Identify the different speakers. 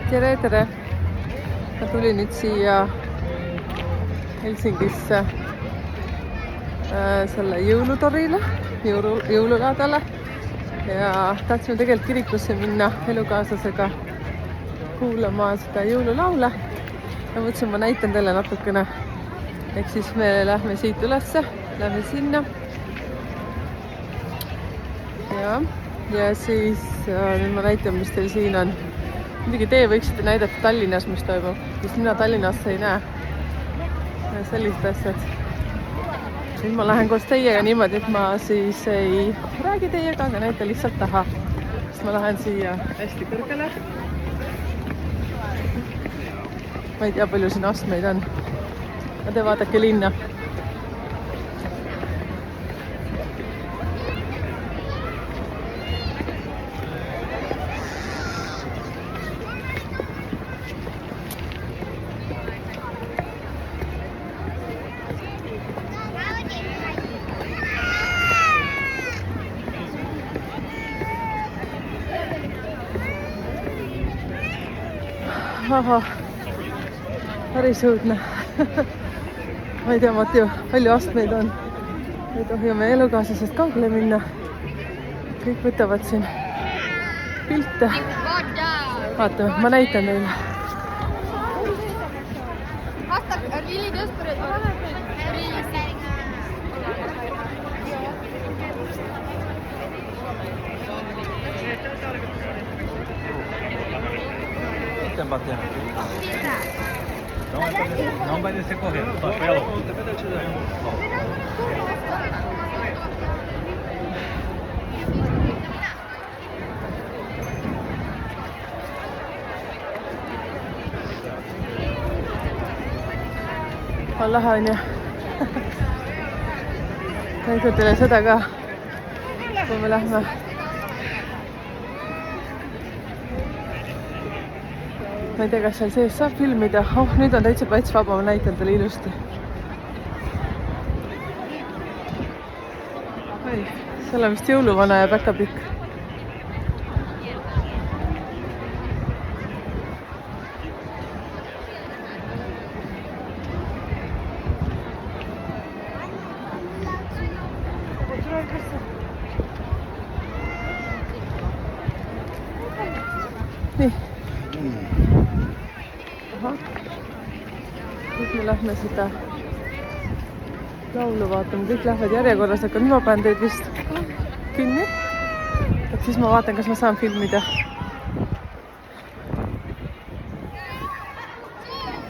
Speaker 1: tere! Ma tulin nüüd siia Helsingisse selle jõulutorile, jõululaadale ja tahtsime tegelikult kirikusse minna elukaaslasega kuulama seda jõululaule ja mõtlesin, ma näitan teile natukene. Ehk siis me lähme siit ülesse, lähme sinna ja siis nüüd ma näitan, mis teil siin on. Muidugi teie võiksite näidata Tallinnas, mis toimub, sest mina Tallinnas ei näe sellised asjad. Nüüd ma lähen koos teiega niimoodi, et ma siis ei räägi teiega, aga näitan lihtsalt taha. Sest ma lähen siia hästi kõrgele. Ma ei tea, palju siin astmeid on. Aga te vaadake linna. Ahah, päris õudne. Ma ei tea, Matju, palju astmeid on. Ei tohi oma elukaaslasest kaugele minna. Kõik võtavad siin pilte. Vaatame, ma näitan teile.
Speaker 2: Não vai descer correndo, papel.
Speaker 1: Allaha on ju. Näitan teile seda ka, kui me lähme. Ma ei tea, kas seal sees saab filmida. Nüüd on täitsa plats vaba, ma näitan teile ilusti. Seal on vist jõuluvana ja päkapikk. Nii. Nüüd me lähme seda laulu vaatama. Kõik lähevad järjekorras, aga nüüd ma panen teid vist kinni. Et siis ma vaatan, kas ma saan filmida.